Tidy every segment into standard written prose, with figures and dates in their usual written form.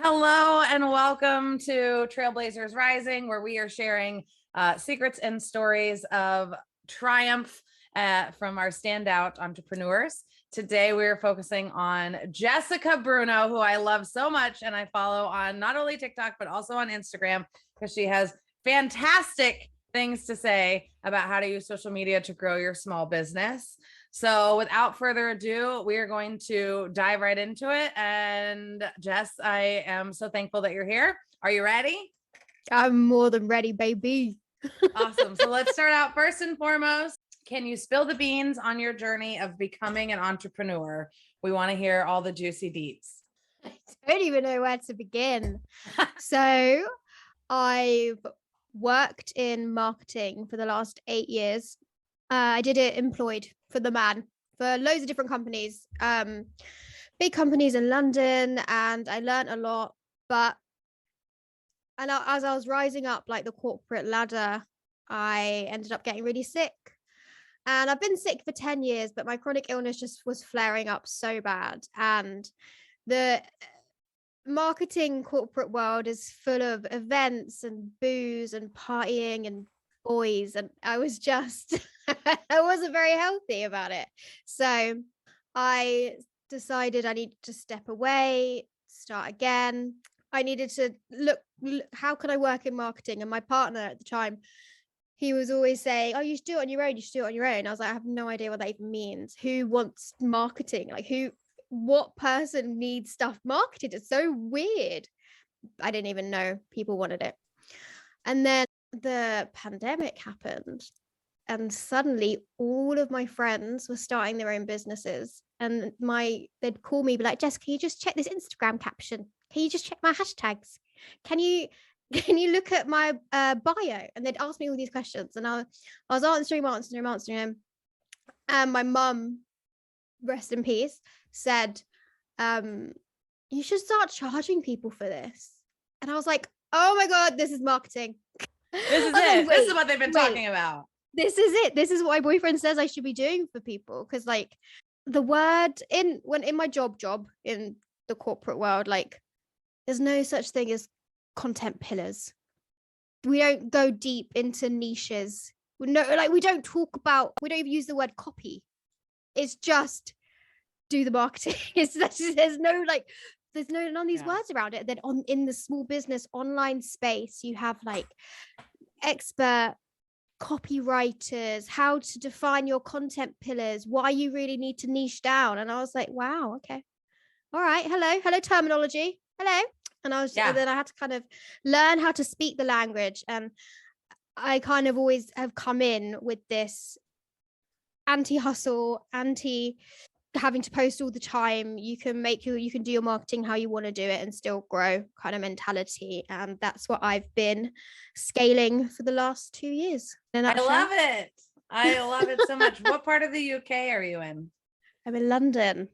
Hello and welcome to Trailblazers Rising, where we are sharing secrets and stories of triumph from our standout entrepreneurs. Today, we are focusing on Jessica Bruno, who I love so much, and I follow on not only TikTok, but also on Instagram, because she has fantastic things to say about how to use social media to grow your small business. So without further ado, we are going to dive right into it. And Jess, I am so thankful that you're here. Are you ready? I'm more than ready, baby. Awesome. So let's start out first and foremost. Can you spill the beans on your journey of becoming an entrepreneur? We want to hear all the juicy deets. I don't even know where to begin. So I've worked in marketing for the last 8 years. I did it employed for the man for loads of different companies, big companies in London, and I learned a lot. As I was rising up like the corporate ladder, I ended up getting really sick. And I've been sick for 10 years, but my chronic illness just was flaring up so bad. And the marketing corporate world is full of events and booze and partying and boys, and I was just I wasn't very healthy about it. So I decided I needed to step away, start again. I needed to look how can I work in marketing? And my partner at the time, he was always saying, oh, you should do it on your own, you should do it on your own. I was like, I have no idea what that even means. Who wants marketing? Like what person needs stuff marketed? It's so weird. I didn't even know people wanted it. And then the pandemic happened, and suddenly all of my friends were starting their own businesses, and they'd call me, be like, Jess, can you just check this Instagram caption? Can you just check my hashtags? Can you look at my bio? And they'd ask me all these questions, and I was answering them. And my mum, rest in peace, said, you should start charging people for this. And I was like, oh my God, this is marketing. This is it. This is what they've been talking about. This is it. This is what my boyfriend says I should be doing for people. Because like the word in my job in the corporate world, like there's no such thing as content pillars. We don't go deep into niches. We don't even use the word copy. It's just do the marketing. There's none of these words around it. Then in the small business online space, you have like expert copywriters, how to define your content pillars, why you really need to niche down. And I was like, wow, okay, all right, hello terminology, hello. And and then I had to kind of learn how to speak the language. And I kind of always have come in with this anti-hustle, having to post all the time. You can do your marketing how you want to do it and still grow kind of mentality. And that's what I've been scaling for the last 2 years. I love it. I love it so much. What part of the UK are you in? I'm in London.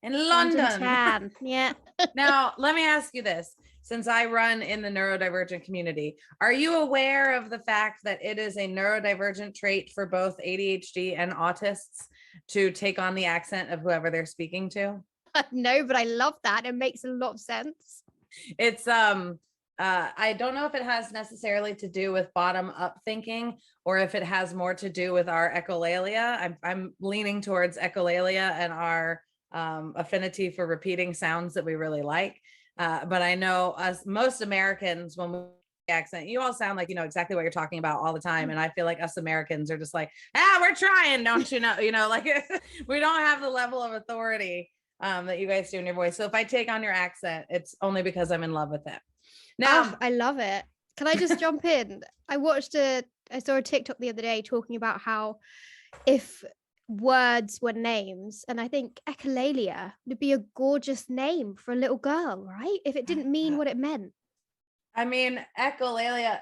In London. Yeah. Now, let me ask you this. Since I run in the neurodivergent community, are you aware of the fact that it is a neurodivergent trait for both ADHD and autists to take on the accent of whoever they're speaking to? No, but I love that. It makes a lot of sense. It's I don't know if it has necessarily to do with bottom up thinking, or if it has more to do with our echolalia. I'm leaning towards echolalia and our affinity for repeating sounds that we really like. But I know most Americans, when we accent, you all sound like you know exactly what you're talking about all the time. And I feel like us Americans are just like, we're trying, don't you know, like we don't have the level of authority that you guys do in your voice. So if I take on your accent, it's only because I'm in love with it. Now, I love it. Can I just jump in? I saw a TikTok the other day talking about how if words were names, and I think Echolalia would be a gorgeous name for a little girl, right? If it didn't mean what it meant. I mean, Echolalia,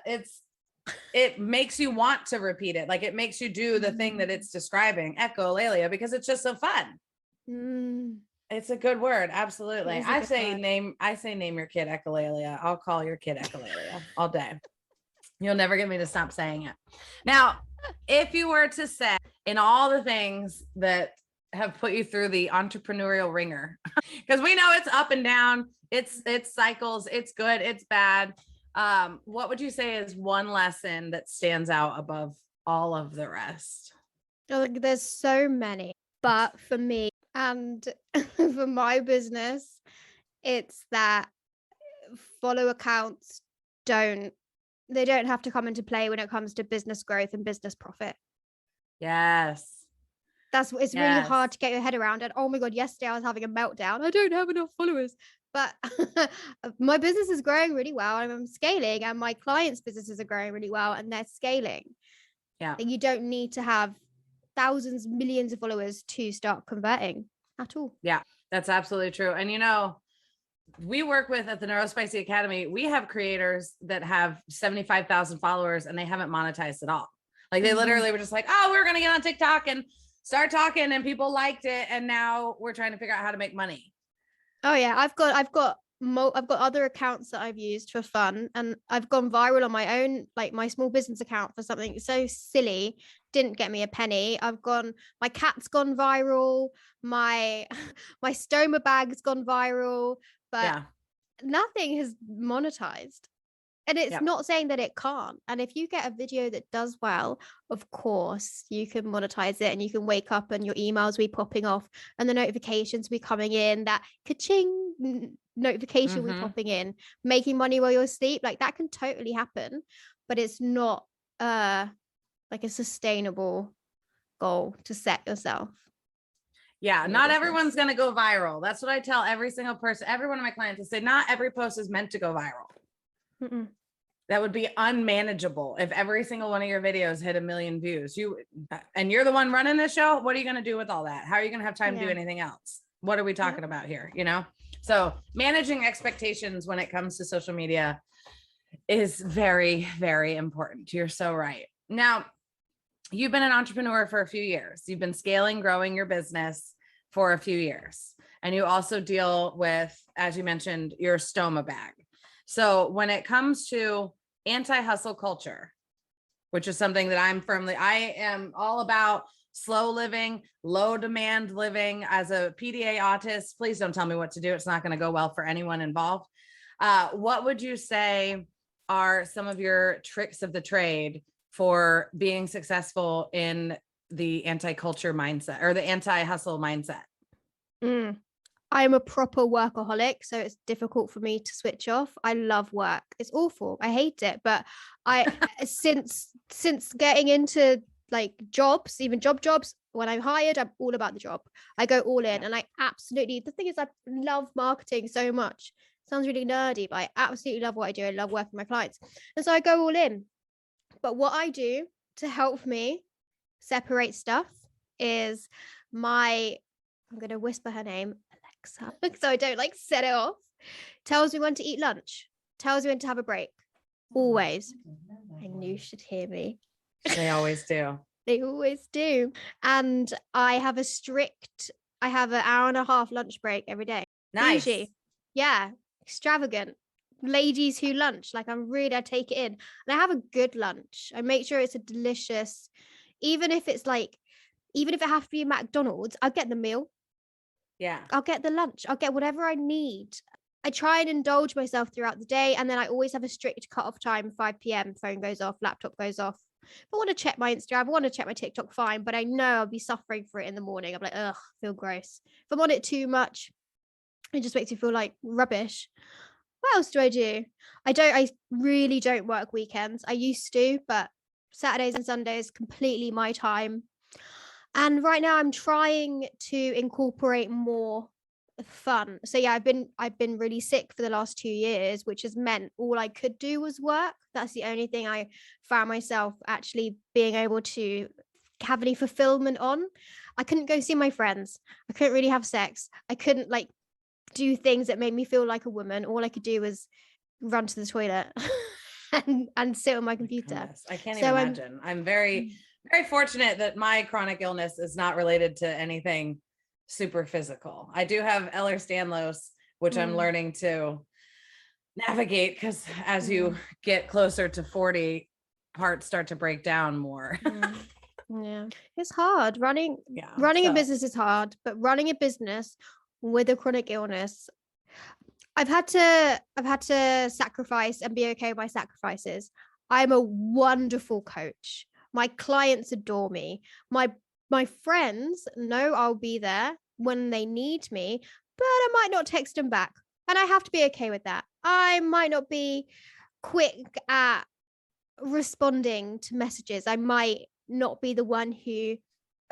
it makes you want to repeat it. Like it makes you do the thing that it's describing, Echolalia, because it's just so fun. It's a good word. Absolutely. I say name your kid Echolalia. I'll call your kid Echolalia all day. You'll never get me to stop saying it. Now, if you were to say in all the things that have put you through the entrepreneurial ringer, because we know it's up and down. It's cycles. It's good. It's bad. What would you say is one lesson that stands out above all of the rest? Like, there's so many, but for me and for my business, it's that follow accounts don't have to come into play when it comes to business growth and business profit. Yes. It's really hard to get your head around. And oh my God, yesterday I was having a meltdown. I don't have enough followers, but my business is growing really well and I'm scaling, and my clients' businesses are growing really well and they're scaling. Yeah. And you don't need to have thousands, millions of followers to start converting at all. Yeah, that's absolutely true. And you know, we work with at the Neurospicy Academy, we have creators that have 75,000 followers and they haven't monetized at all. Like they literally were just like, oh, we're going to get on TikTok and start talking, and people liked it. And now we're trying to figure out how to make money. Oh yeah. I've got other accounts that I've used for fun, and I've gone viral on my own, like my small business account, for something so silly, didn't get me a penny. My cat's gone viral, my stoma bag's gone viral, but nothing has monetized. And it's not saying that it can't. And if you get a video that does well, of course you can monetize it, and you can wake up and your emails will be popping off and the notifications will be coming in, that ka-ching notification will be popping in, making money while you're asleep. Like that can totally happen, but it's not like a sustainable goal to set yourself. Yeah, not everyone's going to go viral. That's what I tell every single person, every one of my clients, to say, not every post is meant to go viral. That would be unmanageable if every single one of your videos hit 1 million views. And you're the one running the show. What are you going to do with all that? How are you going to have time to do anything else? What are we talking about here? You know? So managing expectations when it comes to social media is very, very important. You're so right. Now, you've been an entrepreneur for a few years. You've been scaling, growing your business for a few years. And you also deal with, as you mentioned, your stoma bag. So when it comes to anti-hustle culture, which is something that I am all about, slow living, low demand living. As a PDA autist, please don't tell me what to do. It's not going to go well for anyone involved. What would you say are some of your tricks of the trade for being successful in the anti-culture mindset or the anti-hustle mindset? I'm a proper workaholic, so it's difficult for me to switch off. I love work. It's awful. I hate it. But since getting into like jobs, even jobs, when I'm hired, I'm all about the job. I go all in, and the thing is, I love marketing so much. Sounds really nerdy, but I absolutely love what I do. I love working with my clients. And so I go all in. But what I do to help me separate stuff is I'm going to whisper her name, Alexa, so I don't like set it off. Tells me when to eat lunch, tells me when to have a break. Always. I knew you should hear me. They always do. They always do. And I have an hour and a half lunch break every day. Nice. Bougie. Yeah. Extravagant. Ladies who lunch. Like I take it in. And I have a good lunch. I make sure it's a delicious, even if it has to be McDonald's, I'll get the meal. Yeah. I'll get the lunch. I'll get whatever I need. I try and indulge myself throughout the day. And then I always have a strict cut-off time, 5 p.m. Phone goes off, laptop goes off. If I want to check my Instagram, I want to check my TikTok, fine. But I know I'll be suffering for it in the morning. I'm like, ugh, feel gross. If I'm on it too much, it just makes me feel like rubbish. What else do? I really don't work weekends. I used to, but Saturdays and Sundays, completely my time. And right now I'm trying to incorporate more fun. So yeah, I've been really sick for the last 2 years, which has meant all I could do was work. That's the only thing I found myself actually being able to have any fulfillment on. I couldn't go see my friends. I couldn't really have sex. I couldn't like do things that made me feel like a woman. All I could do was run to the toilet and sit on my computer. I can't even imagine. I'm very, very fortunate that my chronic illness is not related to anything super physical. I do have Ehlers-Danlos, which I'm learning to navigate because as you get closer to 40, parts start to break down more. Yeah, it's hard. Running So a business is hard, but running a business with a chronic illness, I've had to sacrifice and be okay with my sacrifices. I'm a wonderful coach. My clients adore me. My friends know I'll be there when they need me, but I might not text them back. And I have to be okay with that. I might not be quick at responding to messages. I might not be the one who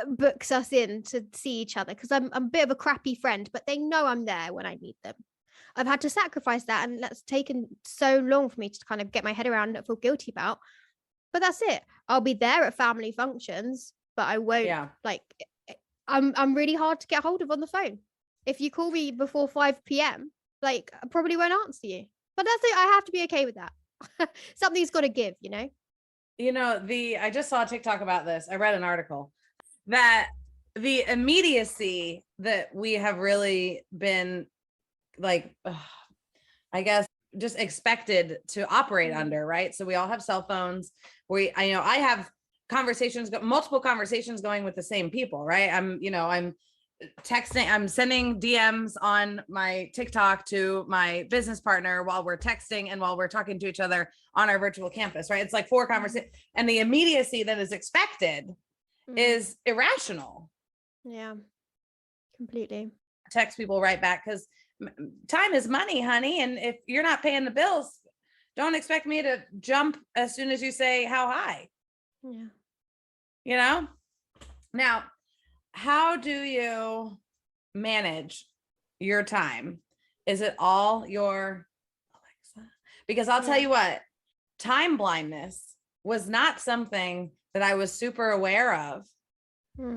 books us in to see each other because I'm a bit of a crappy friend, but they know I'm there when I need them. I've had to sacrifice that, and that's taken so long for me to kind of get my head around and feel guilty about. But that's it. I'll be there at family functions, but I won't like I'm really hard to get hold of on the phone. If you call me before 5 p.m., like I probably won't answer you. But that's it. I have to be okay with that. Something's got to give, you know? I just saw a TikTok about this. I read an article that the immediacy that we have really been like, I guess, just expected to operate under, right? So we all have cell phones. I have multiple conversations going with the same people, right? I'm texting, I'm sending DMs on my TikTok to my business partner while we're texting and while we're talking to each other on our virtual campus, right? It's like 4 conversations, and the immediacy that is expected is irrational. Yeah, completely. Text people right back because time is money, honey. And if you're not paying the bills, don't expect me to jump as soon as you say how high. Yeah. Now, how do you manage your time? Is it all your Alexa? Because I'll tell you what, time blindness was not something that I was super aware of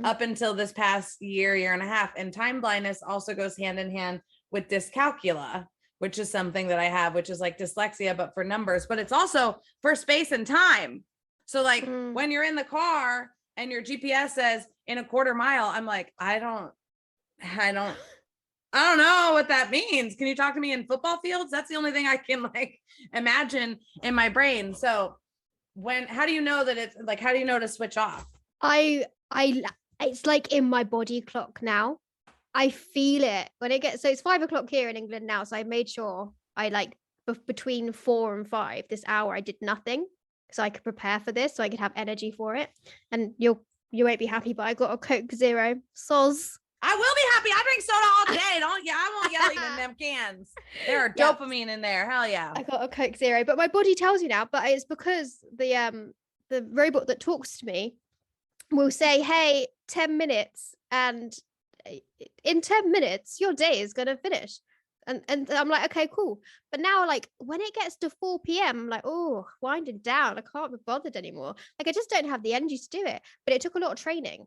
up until this past year and a half. And time blindness also goes hand in hand with dyscalculia, which is something that I have, which is like dyslexia, but for numbers, but it's also for space and time. So like when you're in the car and your GPS says in a quarter mile, I'm like, I don't know what that means. Can you talk to me in football fields? That's the only thing I can like imagine in my brain. So how do you know that it's like, how do you know to switch off? It's like in my body clock now. I feel it when it gets, so it's 5 o'clock here in England now. So I made sure I like between 4 and 5, this hour, I did nothing so I could prepare for this, so I could have energy for it. And you won't be happy, but I got a Coke Zero. Soz. I will be happy. I drink soda all day. I won't yell at you in them cans. There are dopamine in there. Hell yeah. I got a Coke Zero, but my body tells you now. But it's because the robot that talks to me will say, "Hey, 10 minutes," and in 10 minutes your day is gonna finish. And I'm like, okay, cool. But now, like, when it gets to 4 p.m., I'm like, oh, winding down. I can't be bothered anymore. Like, I just don't have the energy to do it. But it took a lot of training.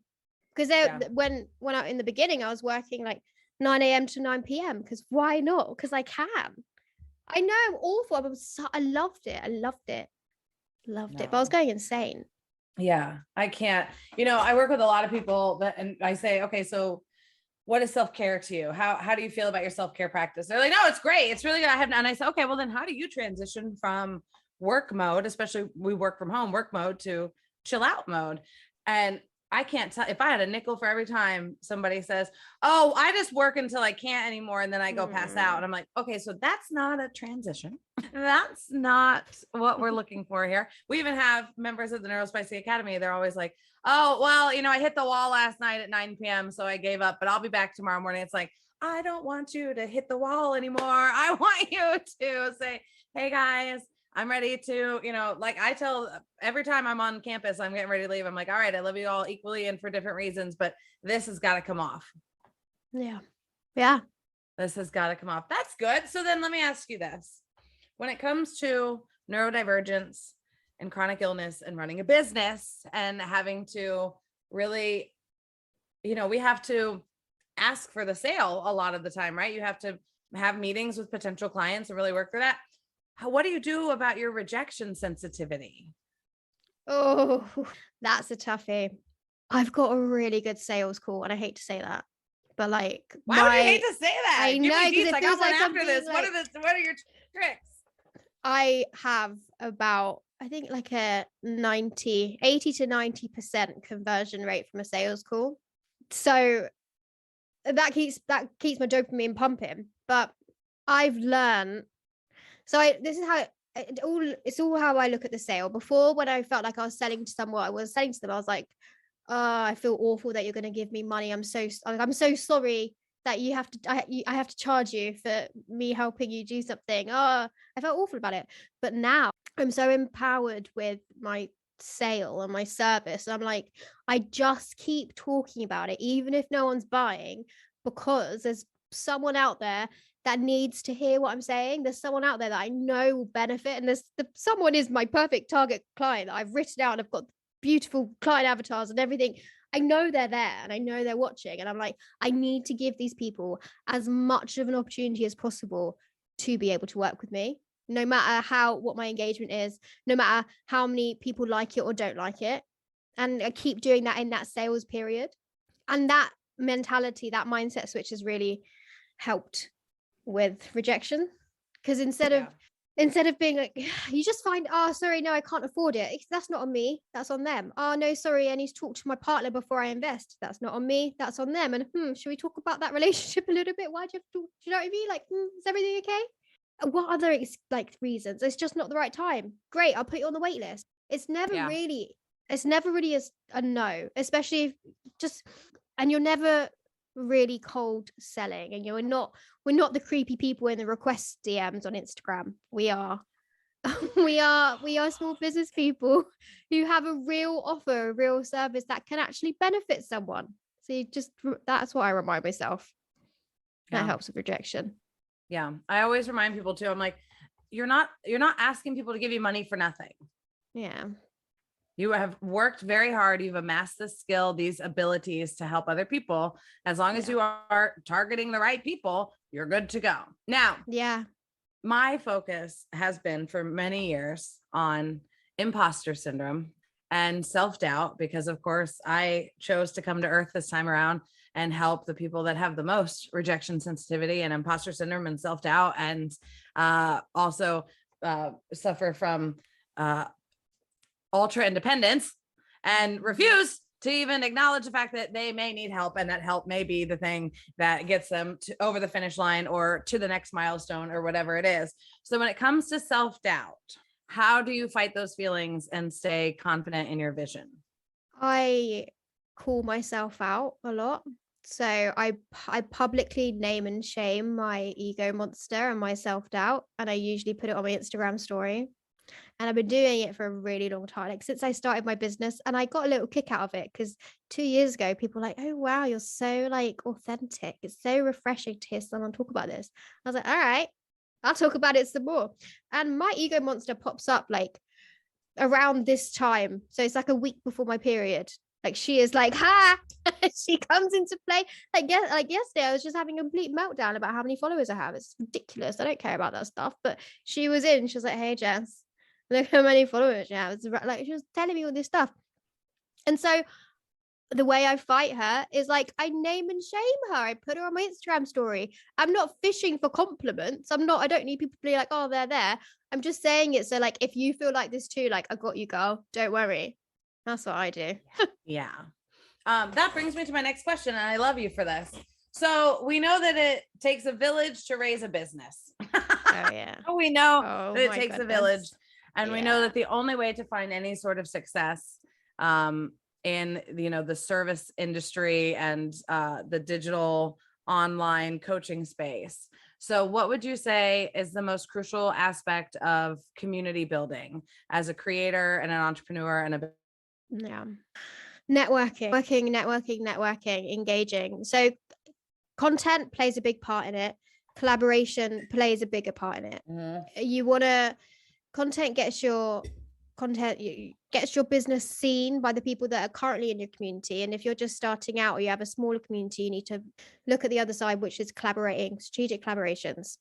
Because when I in the beginning, I was working like 9 a.m. to 9 p.m. because why not? Because I can. I know I'm awful. I loved it. But I was going insane. Yeah, I can't. I work with a lot of people and I say, okay, so what is self-care to you? How do you feel about your self-care practice? They're like, no, it's great. It's really good. And I say, okay, well then how do you transition from work mode, especially we work from home, work mode, to chill out mode? And I can't tell. If I had a nickel for every time somebody says, oh, I just work until I can't anymore and then I go pass out. And I'm like, okay, so that's not a transition. That's not what we're looking for here. We even have members of the Neurospicy Academy. They're always like, oh, well, I hit the wall last night at 9 p.m. So I gave up, but I'll be back tomorrow morning. It's like, I don't want you to hit the wall anymore. I want you to say, hey guys, I'm ready to, like I tell every time I'm on campus, I'm getting ready to leave. I'm like, all right, I love you all equally and for different reasons, but this has got to come off. Yeah. Yeah. This has got to come off. That's good. So then let me ask you this. When it comes to neurodivergence and chronic illness and running a business and having to really, we have to ask for the sale a lot of the time, right? You have to have meetings with potential clients and really work through that. What do you do about your rejection sensitivity? Oh, that's a toughie. I've got a really good sales call, and I hate to say that, but like, why would you hate to say that? I know, because it feels like after this. What are your tricks? I have about I think like a 80 to 90% conversion rate from a sales call. So that keeps my dopamine pumping. But I've learned, this is how it's all how I look at the sale. Before, when I felt like I was selling to someone, I was like, oh, I feel awful that you're going to give me money. I'm so sorry that you have to, I have to charge you for me helping you do something. Oh, I felt awful about it. But now I'm so empowered with my sale and my service. I'm like, I just keep talking about it, even if no one's buying, because there's someone out there that needs to hear what I'm saying. There's someone out there that I know will benefit. And someone is my perfect target client that I've written out. And I've got beautiful client avatars and everything. I know they're there and I know they're watching. And I'm like, I need to give these people as much of an opportunity as possible to be able to work with me, no matter what my engagement is, no matter how many people like it or don't like it. And I keep doing that in that sales period. And that mentality, that mindset switch has really helped with rejection. Because instead of being like, you just find, oh, sorry, no, I can't afford it. That's not on me. That's on them. Oh, no, sorry, I need to talk to my partner before I invest. That's not on me. That's on them. And should we talk about that relationship a little bit? Why do you have to talk? Do you know what I mean? Like, is everything okay? What other reasons? It's just not the right time. Great, I'll put you on the wait list. It's never really a no, especially if and you're never really cold selling, and we're not the creepy people in the request DMs on Instagram. We are we are small business people who have a real offer, a real service that can actually benefit someone. So that's what I remind myself. That helps with rejection. Yeah, I always remind people too. I'm like, you're not asking people to give you money for nothing. Yeah. You have worked very hard. You've amassed this skill, these abilities to help other people. As long as you are targeting the right people, you're good to go. Now, my focus has been for many years on imposter syndrome and self-doubt, because of course I chose to come to earth this time around and help the people that have the most rejection sensitivity and imposter syndrome and self-doubt, and also suffer from ultra independence and refuse to even acknowledge the fact that they may need help, and that help may be the thing that gets them over the finish line or to the next milestone or whatever it is. So when it comes to self-doubt, how do you fight those feelings and stay confident in your vision? I call myself out a lot. So I publicly name and shame my ego monster and my self-doubt, and I usually put it on my Instagram story. And I've been doing it for a really long time, like since I started my business. And I got a little kick out of it because 2 years ago, people were like, oh, wow, you're so like authentic. It's so refreshing to hear someone talk about this. I was like, all right, I'll talk about it some more. And my ego monster pops up like around this time. So it's like a week before my period. Like she is like, ha, she comes into play. Like yesterday, I was just having a complete meltdown about how many followers I have. It's ridiculous. I don't care about that stuff. But she was like, hey, Jess, look how many followers you have. It's like she was telling me all this stuff. And so the way I fight her is like I name and shame her. I put her on my Instagram story. I'm not fishing for compliments. I don't need people to be like, oh, they're there. I'm just saying it. So like, if you feel like this too, like I got you, girl. Don't worry. That's what I do. Yeah. That brings me to my next question, and I love you for this. So we know that it takes a village to raise a business. Oh yeah. We know that it takes a village, and we know that the only way to find any sort of success in the service industry and the digital online coaching space. So what would you say is the most crucial aspect of community building as a creator and an entrepreneur and networking, engaging? So content plays a big part in it. Collaboration plays a bigger part in it. You want to gets your business seen by the people that are currently in your community. And if you're just starting out or you have a smaller community, you need to look at the other side, which is strategic collaborations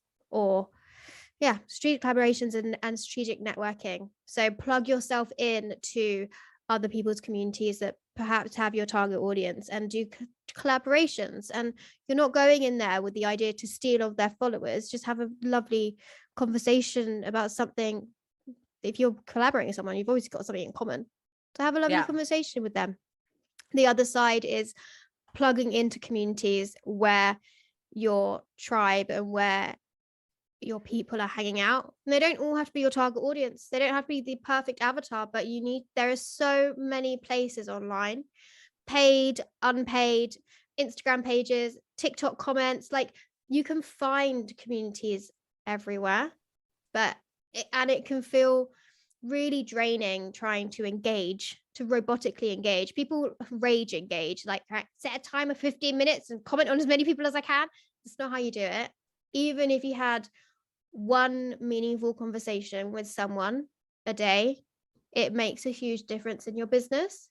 and strategic networking. So plug yourself in to other people's communities that perhaps have your target audience and do collaborations. And you're not going in there with the idea to steal all their followers. Just have a lovely conversation about something if you're collaborating with someone, you've always got something in common. So have a lovely Yeah. conversation with them. The other side is plugging into communities where your tribe and where your people are hanging out. And they don't all have to be your target audience. They don't have to be the perfect avatar, but there are so many places online, paid, unpaid, Instagram pages, TikTok comments. Like, you can find communities everywhere, it can feel really draining trying to robotically engage. People rage engage, like, right, set a time of 15 minutes and comment on as many people as I can. That's not how you do it. Even if you had one meaningful conversation with someone a day, it makes a huge difference in your business.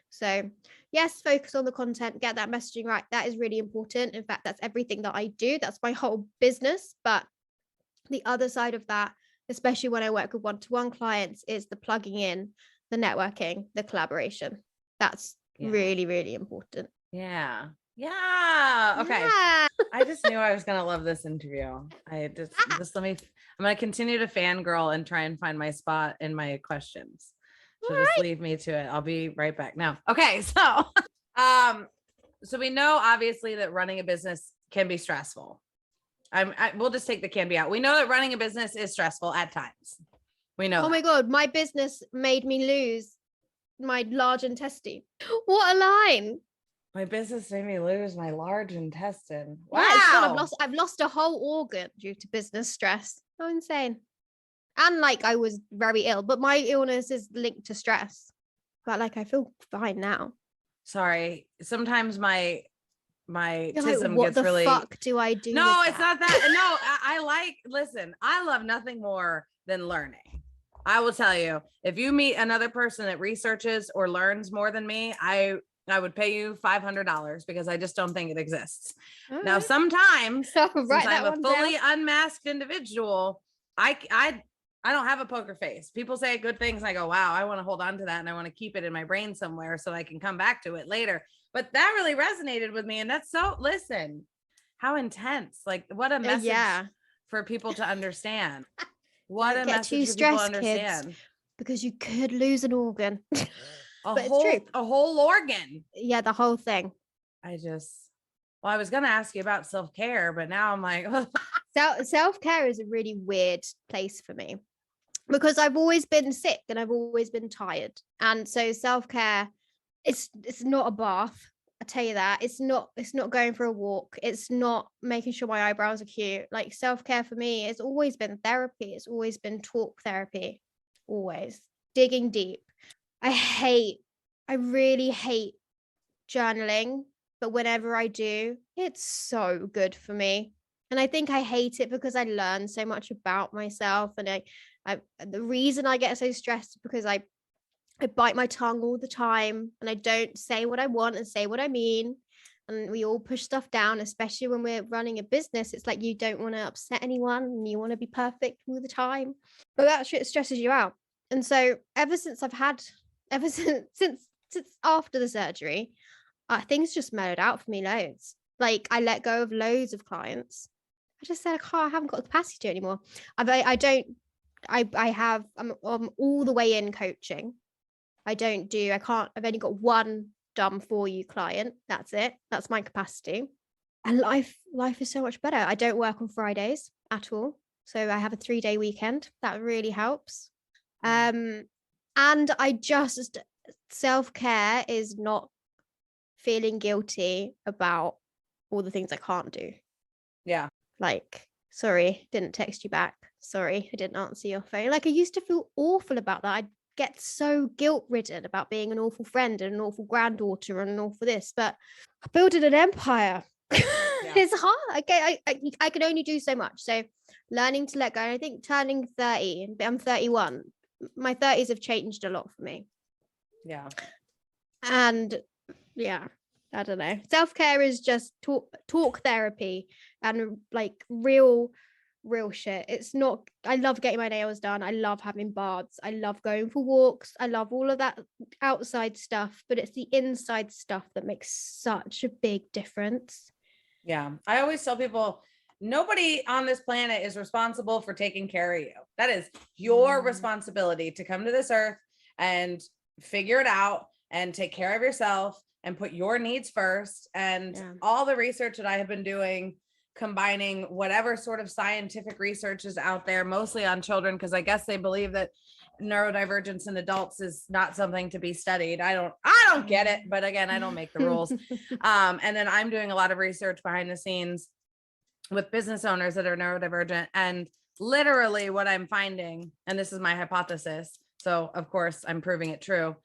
So yes, focus on the content, get that messaging right. That is really important. In fact, that's everything that I do. That's my whole business. But the other side of that, especially when I work with one-to-one clients, is the plugging in, the networking, the collaboration. That's really, really important. Yeah. Okay. Yeah. I just knew I was going to love this interview. I'm going to continue to fangirl and try and find my spot in my questions. So just leave me to it. I'll be right back now. Okay. So, so we know obviously that running a business can be stressful. We'll just take the can be out. We know that running a business is stressful at times. We know. Oh my God, my business made me lose my large intestine. What a line. My business made me lose my large intestine. Wow. Yeah, I've lost a whole organ due to business stress. So insane. And like, I was very ill, but my illness is linked to stress. But like, I feel fine now. Sorry. Sometimes my You're tism like, what gets the really fuck do I do? No, with it's that? not that. No, listen, I love nothing more than learning. I will tell you, if you meet another person that researches or learns more than me, I would pay you $500 because I just don't think it exists. All Now, right. sometimes I'll since write I'm that a one fully down. unmasked individual, I don't have a poker face. People say good things and I go, wow, I want to hold on to that and I want to keep it in my brain somewhere so I can come back to it later. But that really resonated with me. And that's listen, how intense, like what a message for people to understand. What Don't a get message too for people to stressed, understand. kids, because you could lose an organ. A whole organ. Yeah, the whole thing. I was going to ask you about self-care, but now I'm like, self-care is a really weird place for me because I've always been sick and I've always been tired. And so self-care, it's not a bath. I tell you that. It's not going for a walk. It's not making sure my eyebrows are cute. Like, self-care for me, it's always been therapy. It's always been talk therapy. Always digging deep. I really hate journaling, but whenever I do, it's so good for me. And I think I hate it because I learn so much about myself. And the reason I get so stressed is because I bite my tongue all the time and I don't say what I want and say what I mean. And we all push stuff down, especially when we're running a business. It's like you don't want to upset anyone and you want to be perfect all the time. But that shit stresses you out. And so ever since after the surgery, things just mellowed out for me loads. Like, I let go of loads of clients. I just said, I haven't got the capacity to anymore. I'm all the way in coaching. I've only got one done for you client. That's it. That's my capacity. And life is so much better. I don't work on Fridays at all. So I have a 3-day weekend. That really helps. And self-care is not feeling guilty about all the things I can't do. Yeah. Like, sorry, didn't text you back. Sorry, I didn't answer your phone. Like, I used to feel awful about that. I'd get so guilt-ridden about being an awful friend and an awful granddaughter and an awful this, but building an empire, it's hard. Okay, I can only do so much. So learning to let go. I think turning 30, and I'm 31, my 30s have changed a lot for me. Yeah. And yeah, I don't know. Self-care is just talk therapy and like real shit. It's not, I love getting my nails done. I love having baths. I love going for walks. I love all of that outside stuff, but it's the inside stuff that makes such a big difference. Yeah. I always tell people, nobody on this planet is responsible for taking care of you. That is your responsibility to come to this earth and figure it out and take care of yourself and put your needs first. And all the research that I have been doing, combining whatever sort of scientific research is out there, mostly on children, because I guess they believe that neurodivergence in adults is not something to be studied. I don't get it, but again, I don't make the rules. And then I'm doing a lot of research behind the scenes with business owners that are neurodivergent, and literally what I'm finding, and this is my hypothesis, so of course I'm proving it true.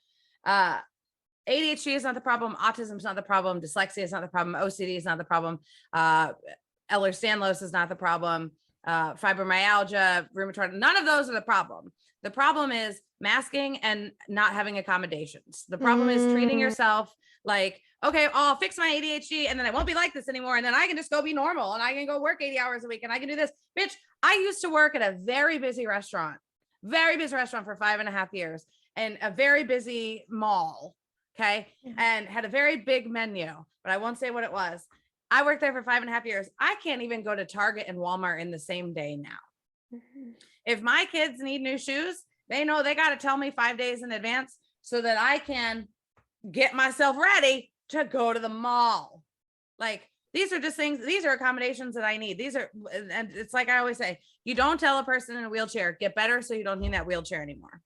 ADHD is not the problem. Autism is not the problem. Dyslexia is not the problem. OCD is not the problem. Ehlers-Danlos is not the problem. Fibromyalgia, rheumatoid, none of those are the problem. The problem is masking and not having accommodations. The problem is treating yourself like, okay, I'll fix my ADHD and then I won't be like this anymore. And then I can just go be normal and I can go work 80 hours a week and I can do this. Bitch, I used to work at a very busy restaurant for 5.5 years and a very busy mall. Okay. And had a very big menu, but I won't say what it was. I worked there for 5.5 years. I can't even go to Target and Walmart in the same day now. If my kids need new shoes, they know they got to tell me 5 days in advance so that I can get myself ready to go to the mall. Like, these are just things, these are accommodations that I need. These are, and it's like I always say, you don't tell a person in a wheelchair, get better so you don't need that wheelchair anymore.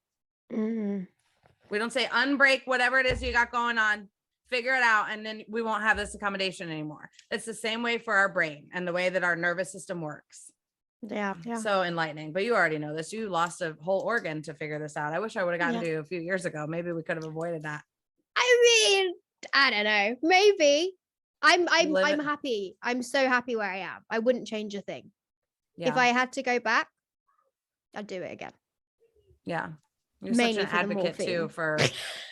We don't say unbreak whatever it is you got going on, figure it out, and then we won't have this accommodation anymore. It's the same way for our brain and the way that our nervous system works. Yeah. So enlightening. But you already know this. You lost a whole organ to figure this out. I wish I would have gotten to you a few years ago. Maybe we could have avoided that. I mean, I don't know. Maybe. I'm happy. I'm so happy where I am. I wouldn't change a thing. If I had to go back, I'd do it again. Yeah. You're mainly such an advocate too for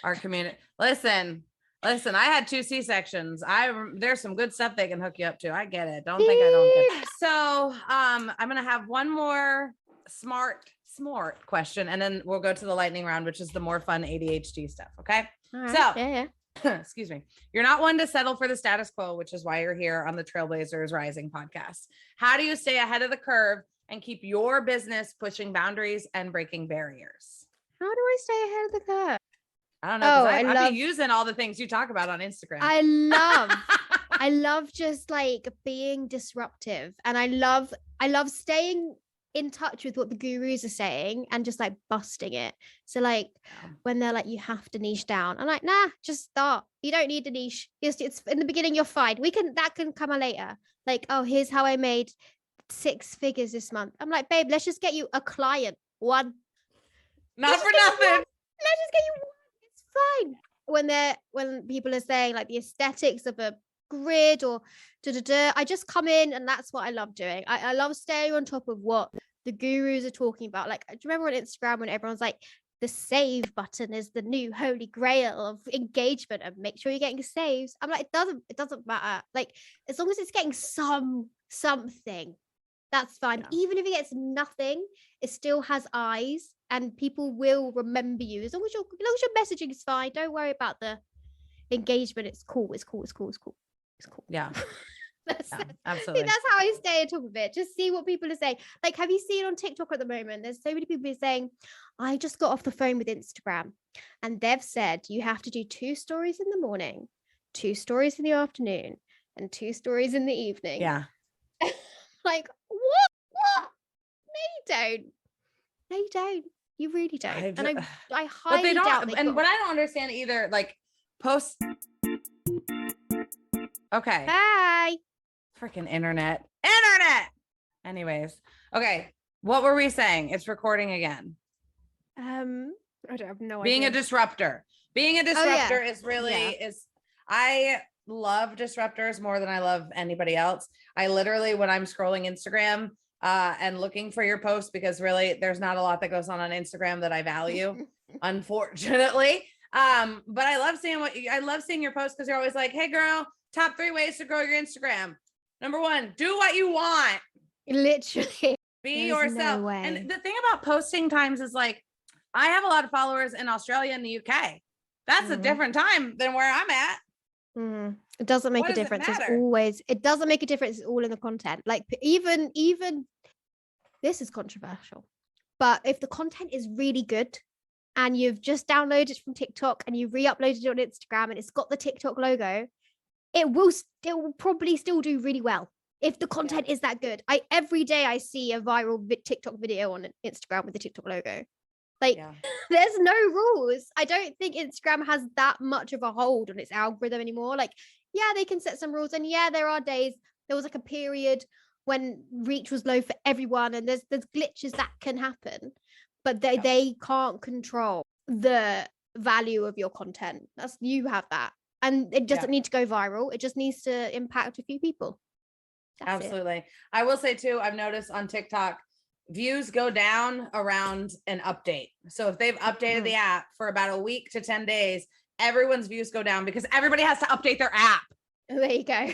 our community. Listen, I had 2 C-sections. There's some good stuff they can hook you up to. I get it. Don't think I don't get it. So I'm going to have one more smart question, and then we'll go to the lightning round, which is the more fun ADHD stuff. Okay. Right. So excuse me. You're not one to settle for the status quo, which is why you're here on the Trailblazers Rising podcast. How do you stay ahead of the curve and keep your business pushing boundaries and breaking barriers? How do I stay ahead of the curve? I don't know. I've been using all the things you talk about on Instagram. I love just like being disruptive, and I love staying in touch with what the gurus are saying and just like busting it. So like when they're like, you have to niche down, I'm like, nah, just start. You don't need a niche. It's in the beginning, you're fine. That can come later. Like, oh, here's how I made 6 figures this month. I'm like, babe, let's just get you a client. One. Not for nothing. Let's just get you one. It's fine. When people are saying like the aesthetics of a grid or I just come in, and that's what I love doing. I love staying on top of what the gurus are talking about. Like, do you remember on Instagram when everyone's like, the save button is the new holy grail of engagement, and make sure you're getting saves. I'm like, it doesn't matter. Like, as long as it's getting something, that's fine. Even if it gets nothing, it still has eyes, and people will remember you. As long as your messaging is fine, don't worry about the engagement. It's cool. Yeah. Absolutely. That's how I stay on top of it. Just see what people are saying. Like, have you seen on TikTok at the moment? There's so many people saying, I just got off the phone with Instagram, and they've said you have to do 2 stories in the morning, 2 stories in the afternoon, and 2 stories in the evening. Yeah. Like, what? No, you don't. You really don't. I highly doubt. And what I don't understand either, like, post. Okay. Bye. Freaking internet. Anyways. Okay. What were we saying? It's recording again. I don't have no idea. Being a disruptor is really I love disruptors more than I love anybody else. I literally, when I'm scrolling Instagram and looking for your post, because really there's not a lot that goes on Instagram that I value, unfortunately. But I love seeing your posts, because you're always like, hey girl, top 3 ways to grow your Instagram. Number 1, do what you want. Literally. Be yourself. No, and the thing about posting times is, like, I have a lot of followers in Australia and the UK. That's a different time than where I'm at. It doesn't make What a does it difference. matter? It doesn't make a difference. It's all in the content. Like even this is controversial, but if the content is really good and you've just downloaded it from TikTok and you re-uploaded it on Instagram and it's got the TikTok logo, it will probably still do really well if the content is that good. Every day I see a viral TikTok video on Instagram with the TikTok logo. Like there's no rules. I don't think Instagram has that much of a hold on its algorithm anymore. Like, yeah, they can set some rules, and yeah, there are days. There was like a period when reach was low for everyone, and there's glitches that can happen, but they can't control the value of your content. You have that, and it doesn't need to go viral. It just needs to impact a few people. That's Absolutely. I will say too, I've noticed on TikTok, views go down around an update. So if they've updated the app for about a week to 10 days, everyone's views go down because everybody has to update their app. There you go.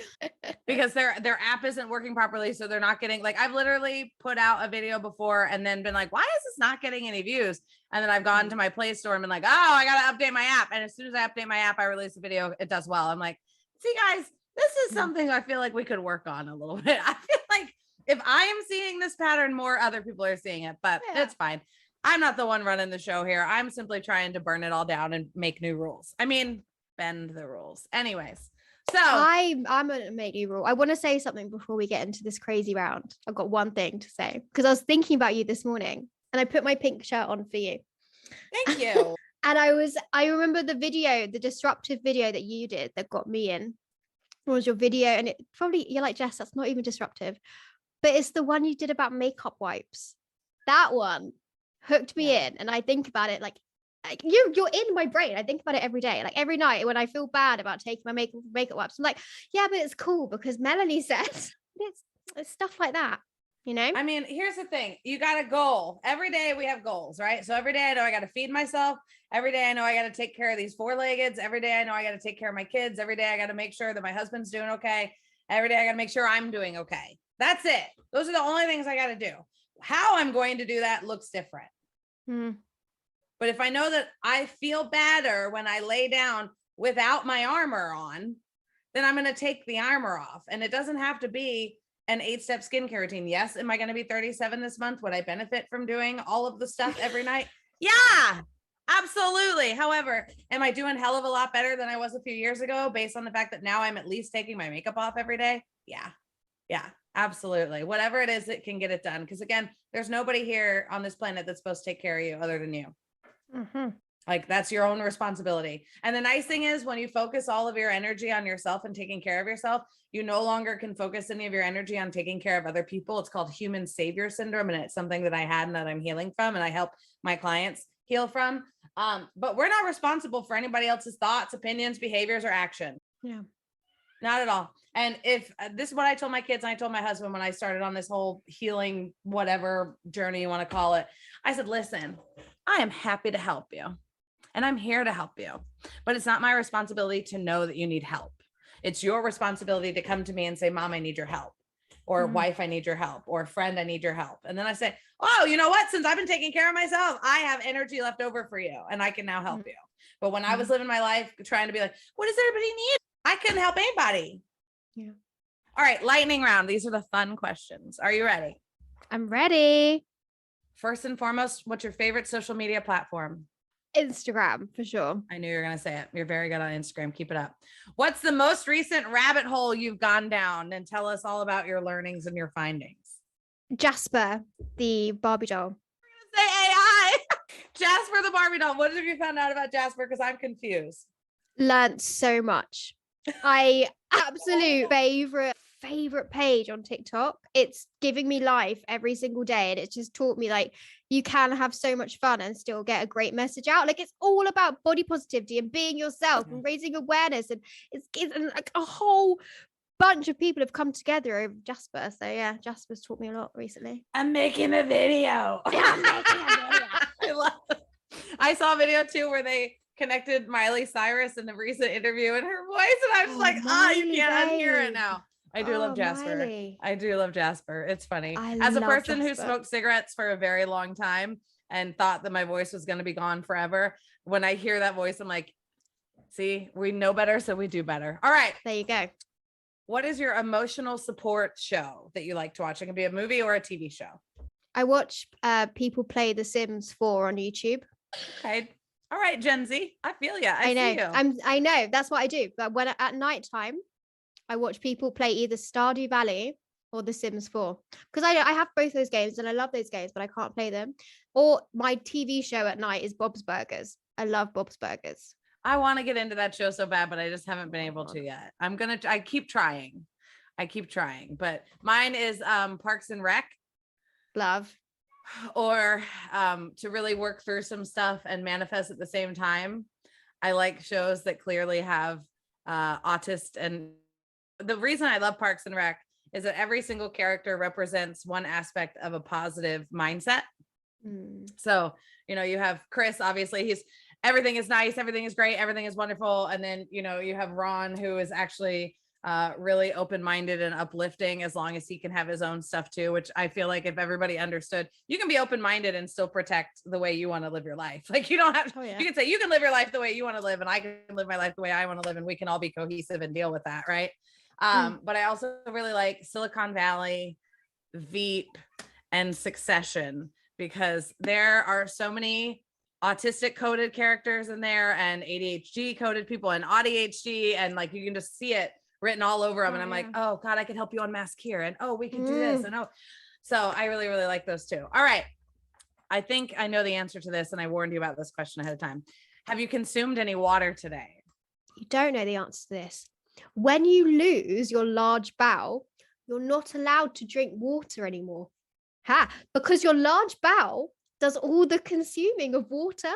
Because their app isn't working properly. So they're not getting, like, I've literally put out a video before and then been like, why is this not getting any views? And then I've gone to my Play Store and been like, oh, I got to update my app. And as soon as I update my app, I release the video. It does well. I'm like, see guys, this is something I feel like we could work on a little bit. I feel like if I am seeing this pattern, more other people are seeing it, but it's fine. I'm not the one running the show here. I'm simply trying to burn it all down and make new rules. I mean, bend the rules. Anyways, so I'm gonna make new rule. I want to say something before we get into this crazy round. I've got one thing to say because I was thinking about you this morning and I put my pink shirt on for you. Thank you. And I remember the video, the disruptive video that you did that got me in. Was your video, and it probably, you're like, Jess, that's not even disruptive, but it's the one you did about makeup wipes. That one hooked me in, and I think about it like you're in my brain. I think about it every day, like every night when I feel bad about taking my makeup wipes. I'm like, yeah, but it's cool because Melanie said it's stuff like that, you know. I mean, here's the thing. You got a goal. Every day we have goals, right? So every day I know I got to feed myself. Every day I know I got to take care of these four-leggeds. Every day I know I got to take care of my kids. Every day I got to make sure that my husband's doing okay. Every day I got to make sure I'm doing okay. That's it. Those are the only things I got to do. How I'm going to do that looks different. But if I know that I feel better when I lay down without my armor on, then I'm going to take the armor off. And it doesn't have to be an 8-step skincare routine. Yes. Am I going to be 37 this month? Would I benefit from doing all of the stuff every night? Yeah, absolutely. However, am I doing hell of a lot better than I was a few years ago based on the fact that now I'm at least taking my makeup off every day? Yeah, absolutely. Whatever it is that can get it done. Because again, there's nobody here on this planet that's supposed to take care of you other than you. Like that's your own responsibility. And the nice thing is when you focus all of your energy on yourself and taking care of yourself, you no longer can focus any of your energy on taking care of other people. It's called human savior syndrome. And it's something that I had and that I'm healing from. And I help my clients heal from. But we're not responsible for anybody else's thoughts, opinions, behaviors, or action. Yeah. Not at all. And if this is what I told my kids, and I told my husband when I started on this whole healing, whatever journey you want to call it, I said, listen, I am happy to help you. And I'm here to help you, but it's not my responsibility to know that you need help. It's your responsibility to come to me and say, Mom, I need your help, or wife, I need your help, or friend, I need your help. And then I say, oh, you know what? Since I've been taking care of myself, I have energy left over for you and I can now help you. But when I was living my life trying to be like, what does everybody need? I couldn't help anybody. Yeah. All right. Lightning round. These are the fun questions. Are you ready? I'm ready. First and foremost, what's your favorite social media platform? Instagram, for sure. I knew you were going to say it. You're very good on Instagram. Keep it up. What's the most recent rabbit hole you've gone down? And tell us all about your learnings and your findings. Jasper, the Barbie doll. Say AI. Jasper the Barbie doll. What have you found out about Jasper? Because I'm confused. Learned so much. I absolute favorite page on TikTok. It's giving me life every single day, and it's just taught me like you can have so much fun and still get a great message out. Like it's all about body positivity and being yourself and raising awareness, and it's like a whole bunch of people have come together over Jasper. So yeah, Jasper's taught me a lot recently. I'm making a video. I saw a video too where they connected Miley Cyrus in the recent interview in her voice, and I was like, you can't unhear it now. I do love Jasper. Miley. I do love Jasper. It's funny. As a person who smoked cigarettes for a very long time and thought that my voice was going to be gone forever, when I hear that voice, I'm like, See, we know better, so we do better. All right. There you go. What is your emotional support show that you like to watch? It can be a movie or a TV show. I watch people play The Sims 4 on YouTube. Okay. All right, Gen Z. I feel you. I know. See you. I know. That's what I do. But when at nighttime, I watch people play either Stardew Valley or The Sims 4 because I have both those games and I love those games, but I can't play them. Or my TV show at night is Bob's Burgers. I love Bob's Burgers. I want to get into that show so bad, but I just haven't been able to yet. I keep trying, but mine is Parks and Rec. Love. Or to really work through some stuff and manifest at the same time. I like shows that clearly have autist, and the reason I love Parks and Rec is that every single character represents one aspect of a positive mindset. So, you know, you have Chris, obviously everything is nice, everything is great, everything is wonderful. And then, you know, you have Ron, who is actually really open-minded and uplifting, as long as he can have his own stuff too, which I feel like if everybody understood, you can be open-minded and still protect the way you want to live your life. Like you don't have to, you can say you can live your life the way you want to live, and I can live my life the way I want to live, and we can all be cohesive and deal with that, right? But I also really like Silicon Valley, Veep, and Succession, because there are so many autistic coded characters in there and ADHD coded people and ADHD, and like you can just see it written all over them. And I'm like, oh God, I could help you unmask here. And oh, we could do this. And oh, so I really, really like those too. All right. I think I know the answer to this, and I warned you about this question ahead of time. Have you consumed any water today? You don't know the answer to this. When you lose your large bowel, you're not allowed to drink water anymore. Because your large bowel does all the consuming of water.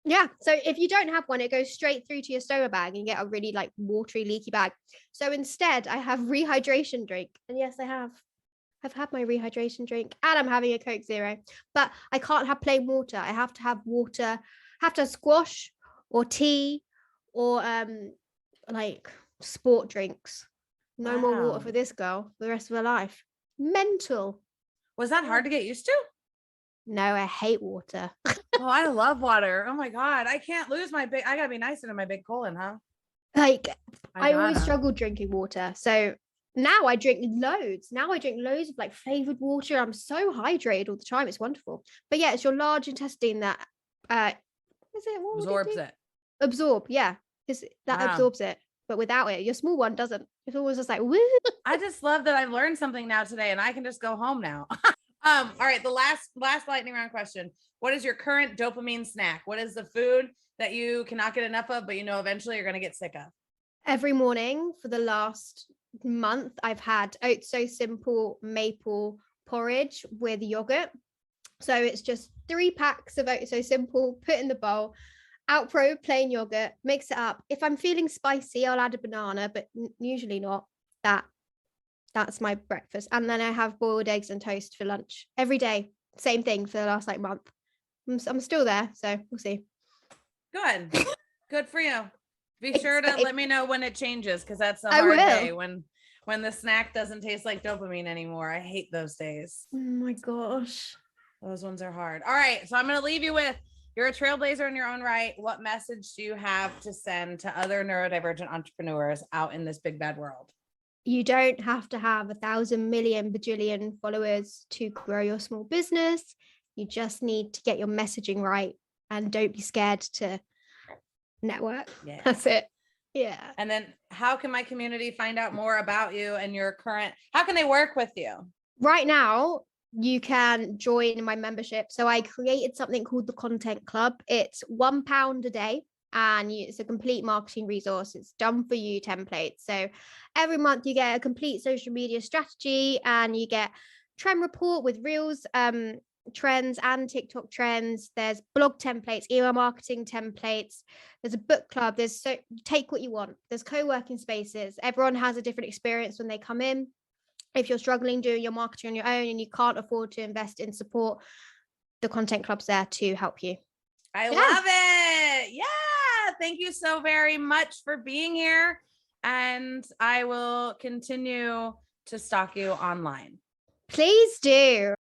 Yeah. So if you don't have one, it goes straight through to your stoma bag and you get a really like watery, leaky bag. So instead, I have rehydration drink. And yes, I've had my rehydration drink, and I'm having a Coke Zero. But I can't have plain water. I have to have water. I have to have squash or tea or like sport drinks. No more water for this girl for the rest of her life. Mental. Was that hard to get used to? No, I hate water. Oh, I love water. Oh my God. I can't lose I gotta be nicer to my big colon, huh? Like I always struggled drinking water. So now I drink loads. Now I drink loads of like flavored water. I'm so hydrated all the time. It's wonderful. But yeah, it's your large intestine that absorbs it. Absorb, yeah. Because that absorbs it. But without it, your small one doesn't. It's always just like, woo. I just love that I've learned something now today, and I can just go home now. All right, the last lightning round question. What is your current dopamine snack? What is the food that you cannot get enough of, but you know eventually you're going to get sick of? Every morning for the last month, I've had Oats So Simple maple porridge with yogurt. So it's just 3 packs of Oats So Simple, put in the bowl, Outpro plain yogurt, mix it up. If I'm feeling spicy, I'll add a banana, but usually not. That's my breakfast. And then I have boiled eggs and toast for lunch every day. Same thing for the last like month. I'm still there, so we'll see. Good for you. Be sure to let me know when it changes, because that's a hard day when the snack doesn't taste like dopamine anymore. I hate those days. Oh my gosh. Those ones are hard. All right, so I'm going to leave you with, you're a trailblazer in your own right. What message do you have to send to other neurodivergent entrepreneurs out in this big bad world? You don't have to have 1,000 million bajillion followers to grow your small business. You just need to get your messaging right, and don't be scared to network. Yeah. That's it. Yeah. And then how can my community find out more about you and how can they work with you? Right now, you can join my membership. So I created something called the Content Club. It's £1 a day. And it's a complete marketing resource. It's done for you templates. So every month you get a complete social media strategy, and you get trend report with Reels trends and TikTok trends. There's blog templates, email marketing templates. There's a book club. Take what you want. There's co-working spaces. Everyone has a different experience when they come in. If you're struggling doing your marketing on your own and you can't afford to invest in support, the Content Club's there to help you. I love it. Yeah. Thank you so very much for being here. And I will continue to stalk you online. Please do.